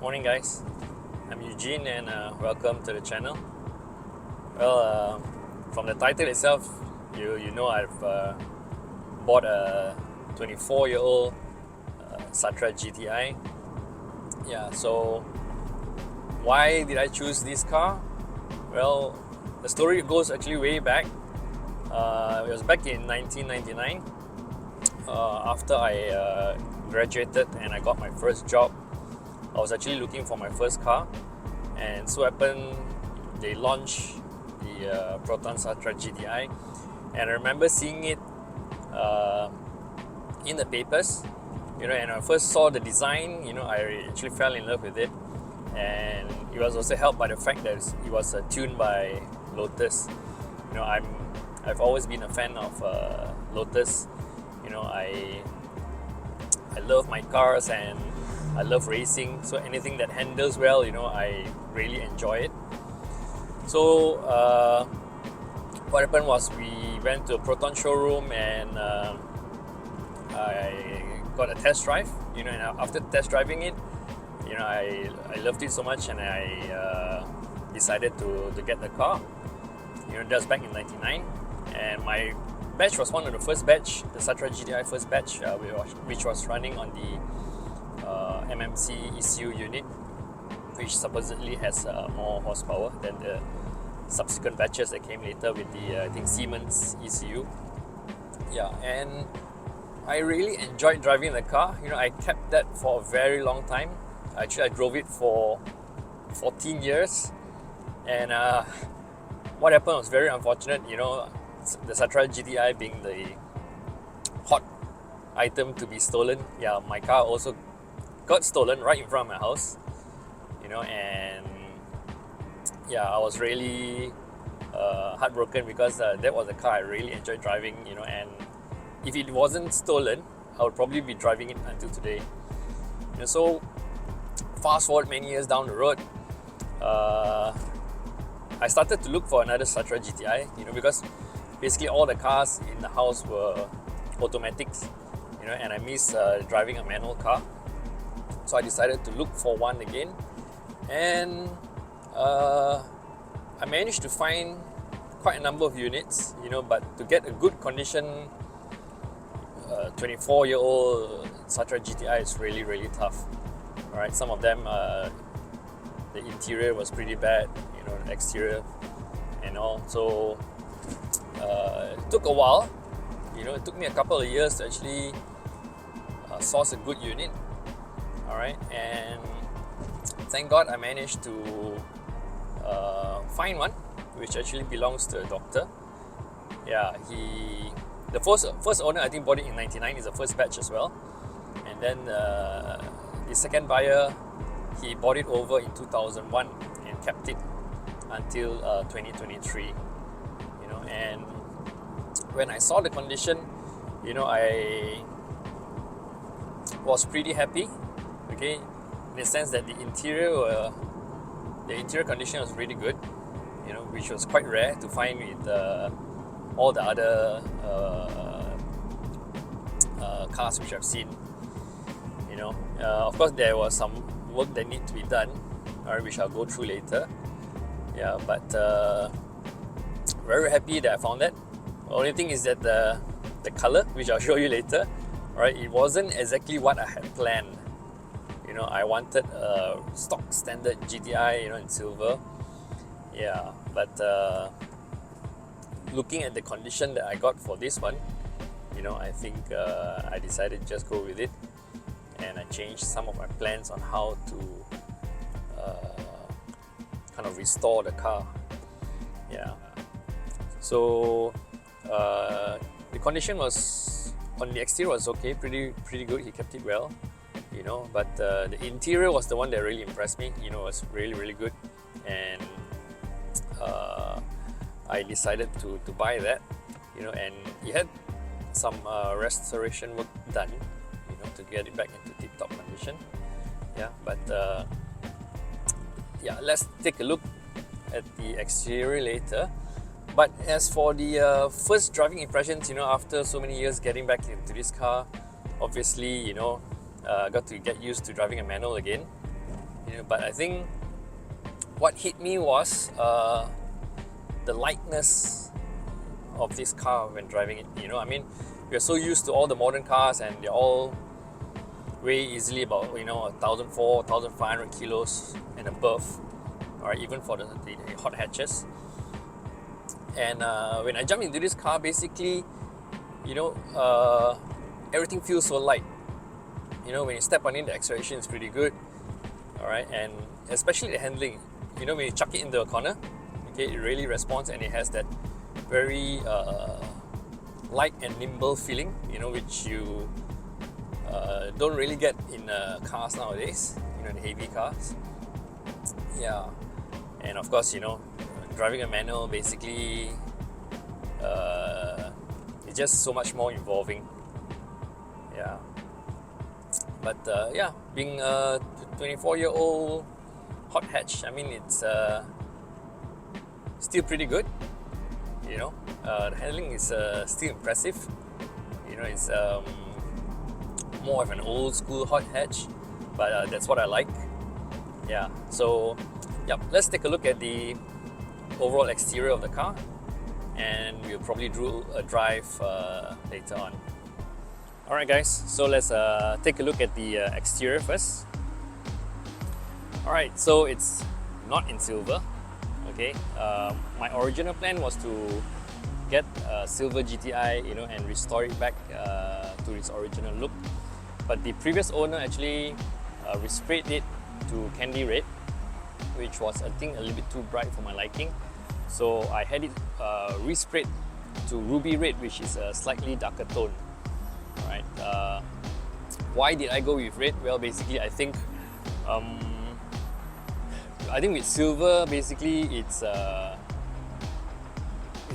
Morning guys, I'm Eugene and welcome to the channel. Well, from the title itself, you know I've bought a 24-year-old Satria Gti. Yeah, so why did I choose this car? Well, the story goes actually way back. It was back in 1999 after I graduated and I got my first job. I was actually looking for my first car, and so happened they launched the Proton Satria Gti, and I remember seeing it in the papers, and when I first saw the design, I actually fell in love with it, and it was also helped by the fact that it was tuned by Lotus. I've always been a fan of Lotus. I love my cars and I love racing, so anything that handles well, I really enjoy it. So what happened was we went to a Proton showroom and I got a test drive. And after test driving it, I loved it so much, and I decided to get the car. That was back in '99, and my batch was one of the first batch, the Satria Gti first batch, which was running on the MMC ECU unit, which supposedly has more horsepower than the subsequent batches that came later with the I think Siemens ECU. Yeah, and I really enjoyed driving the car. I kept that for a very long time. Actually, I drove it for 14 years, and what happened was very unfortunate. The Satria Gti being the hot item to be stolen. Yeah, my car also got stolen right in front of my house. And yeah, I was really heartbroken because that was a car I really enjoyed driving. And if it wasn't stolen, I would probably be driving it until today. So fast forward many years down the road, I started to look for another Satria Gti. Because basically all the cars in the house were automatics. And I miss driving a manual car. So I decided to look for one again, and I managed to find quite a number of units, but to get a good condition 24-year-old Satria Gti is really, really tough. Alright, some of them, the interior was pretty bad, the exterior and all. So it took a while. It took me a couple of years to actually source a good unit. Alright, and thank God I managed to find one which actually belongs to a doctor. Yeah, the first owner I think bought it in '99, is the first batch as well, and then the second buyer, he bought it over in 2001 and kept it until 2023. And when I saw the condition, I was pretty happy. Okay, in the sense that the interior condition was really good, which was quite rare to find with all the other cars which I've seen. Of course there was some work that needs to be done, which I'll go through later. Yeah, but very happy that I found that. The only thing is that the color, which I'll show you later, it wasn't exactly what I had planned. I wanted a stock standard GTI, in silver. Yeah, but looking at the condition that I got for this one, I think I decided to just go with it, and I changed some of my plans on how to kind of restore the car. Yeah. So the condition was on the exterior was okay, pretty good. He kept it well. But the interior was the one that really impressed me. It was really, really good, and I decided to buy that. And it had some restoration work done, to get it back into tip-top condition. Yeah, but yeah, let's take a look at the exterior later. But as for the first driving impressions, after so many years getting back into this car, obviously, got to get used to driving a manual again. But I think what hit me was the lightness of this car when driving it. I mean, we're so used to all the modern cars, and they're all weigh easily about 1,400, 1,500 kilos and above, or even for the hot hatches. And when I jumped into this car, basically, everything feels so light. When you step on it, the acceleration is pretty good. All right, and especially the handling. When you chuck it into a corner, okay, it really responds, and it has that very light and nimble feeling, which you don't really get in cars nowadays, the heavy cars. Yeah, and of course, driving a manual basically it's just so much more involving. Yeah, but being a 24-year-old hot hatch, I mean, it's still pretty good. The handling is still impressive. It's more of an old school hot hatch, but that's what I like. Yeah, so let's take a look at the overall exterior of the car, and we'll probably do a drive later on. Alright guys, so let's take a look at the exterior first. Alright, so it's not in silver. Okay, my original plan was to get a silver GTI, and restore it back to its original look. But the previous owner actually resprayed it to candy red, which was, I think, a little bit too bright for my liking. So I had it resprayed to ruby red, which is a slightly darker tone. Alright, why did I go with red? Well, basically, I think with silver, basically it's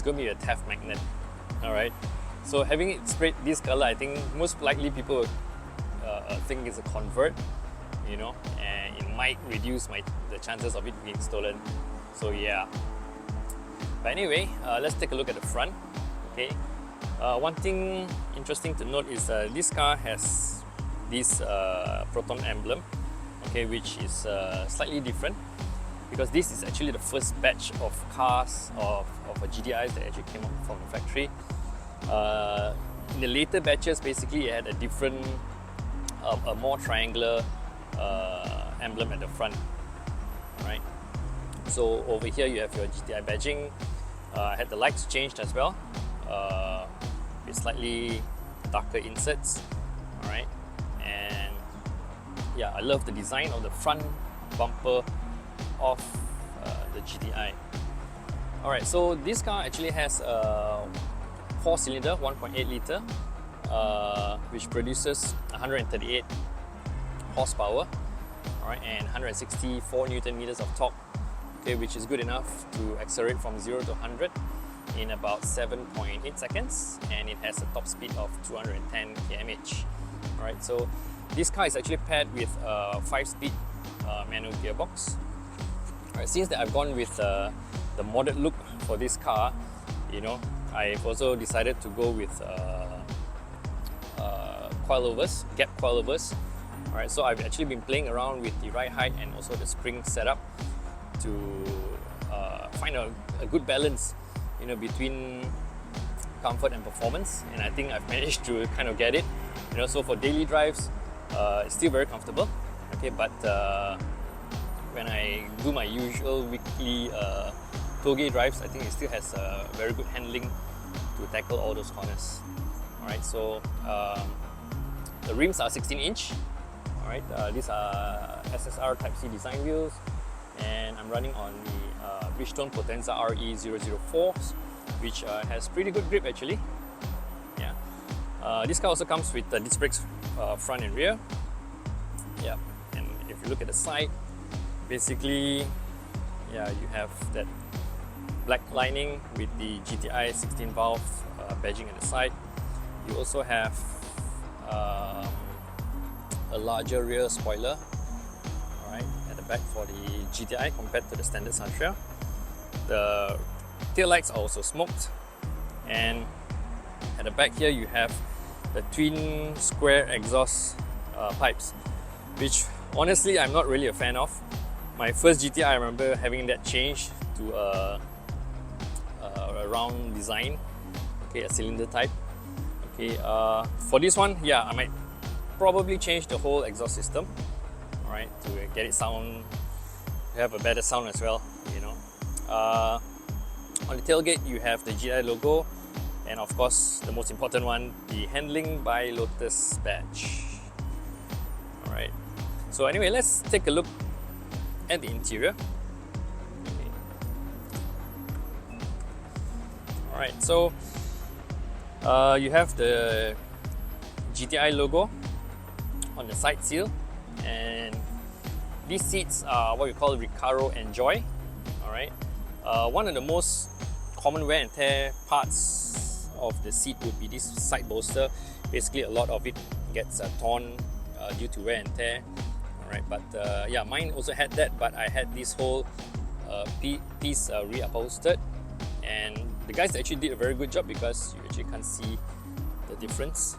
going to be a theft magnet. Alright, so having it sprayed this color, I think most likely people think it's a convert, and it might reduce the chances of it being stolen. So yeah. But anyway, let's take a look at the front. Okay, one thing interesting to note is this car has this Proton emblem, okay, which is slightly different, because this is actually the first batch of cars of GTIs that actually came out from the factory. In the later batches, basically it had a different, a more triangular emblem at the front. Right. So over here you have your GTI badging. I had the lights changed as well, with slightly darker inserts. Alright, and yeah, I love the design of the front bumper of the GTI. Alright, so this car actually has a 4-cylinder, 1.8 litre, which produces 138 horsepower, alright, and 164 Newton meters of torque, okay, which is good enough to accelerate from 0 to 100 in about 7.8 seconds, and it has a top speed of 210 km/h. Alright, so this car is actually paired with a 5-speed manual gearbox. Alright, since that I've gone with the modded look for this car, I've also decided to go with coilovers, gap coilovers. Alright, so I've actually been playing around with the ride height and also the spring setup to find a good balance, between comfort and performance, and I think I've managed to kind of get it. So for daily drives, it's still very comfortable. Okay, but when I do my usual weekly toge drives, I think it still has a very good handling to tackle all those corners. Alright, so the rims are 16-inch. Alright, these are SSR Type C design wheels, and I'm running on the Bridgestone Potenza RE004s, which has pretty good grip actually. Yeah, this car also comes with disc brakes front and rear. Yeah, and if you look at the side, basically, yeah, you have that black lining with the GTI 16 valve badging at the side. You also have a larger rear spoiler, alright, at the back for the GTI compared to the standard Satria. The tail lights are also smoked, and at the back here you have the twin square exhaust pipes, which honestly, I'm not really a fan of. My first GTI, I remember having that changed to a round design, okay, a cylinder type. Okay, for this one, yeah, I might probably change the whole exhaust system, all right, to get it have a better sound as well, you know. On the tailgate, you have the GTI logo, and of course, the most important one, the handling by Lotus badge. All right. So anyway, let's take a look at the interior. Okay. All right. So you have the GTI logo on the side seal, and these seats are what we call Recaro Enjoy. All right. One of the most common wear and tear parts of the seat would be this side bolster. Basically, a lot of it gets torn due to wear and tear. All right, but yeah, mine also had that, but I had this whole piece reupholstered, and the guys actually did a very good job because you actually can't see the difference.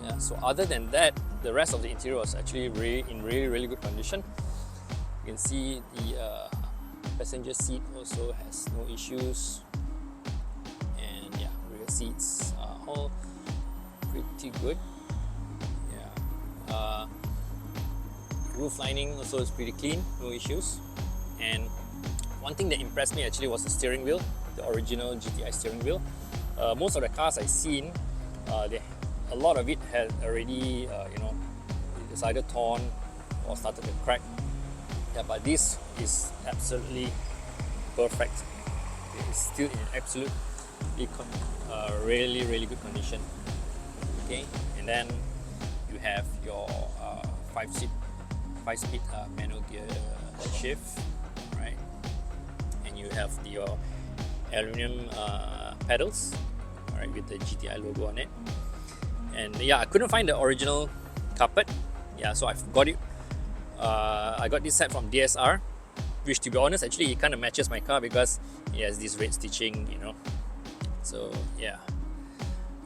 Yeah, so other than that, the rest of the interior was actually in really good condition. You can see the passenger seat also has no issues, and yeah, rear seats are all pretty good. Yeah, roof lining also is pretty clean, no issues. And one thing that impressed me actually was the steering wheel, the original GTI steering wheel. Most of the cars I've seen, a lot of it had already, it's either torn or started to crack. Yeah, but this is absolutely perfect. It's still in absolutely really good condition. Okay, and then you have your 5-speed manual gear shift, right? And you have your aluminum pedals, right, with the GTI logo on it. And yeah, I couldn't find the original carpet. Yeah, so I've got it. I got this set from DSR, which, to be honest, actually it kind of matches my car because it has this red stitching, you know. So yeah,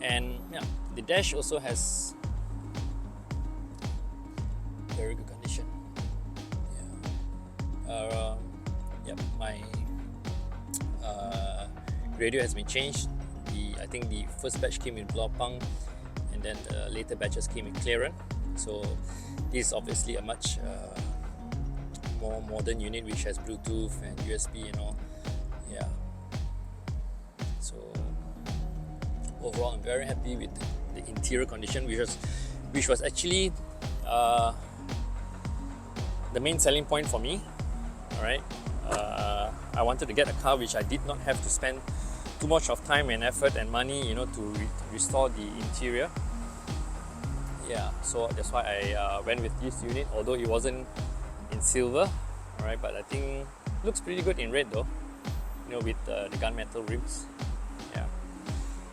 and yeah, the dash also has very good condition. Yeah, my radio has been changed. I think the first batch came in Blaupunkt, and then the later batches came in Clearan. So this is obviously a much more modern unit which has Bluetooth and USB and all. Yeah. So overall, I'm very happy with the interior condition, which was actually the main selling point for me. All right. I wanted to get a car which I did not have to spend too much of time and effort and money, you know, to restore the interior. Yeah, so that's why I went with this unit, although it wasn't in silver, alright, but I think looks pretty good in red though, you know, with the gunmetal rims. Yeah.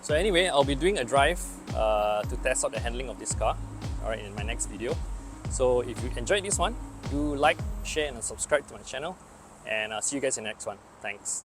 So anyway, I'll be doing a drive to test out the handling of this car, alright, in my next video. So if you enjoyed this one, do like, share and subscribe to my channel, and I'll see you guys in the next one. Thanks.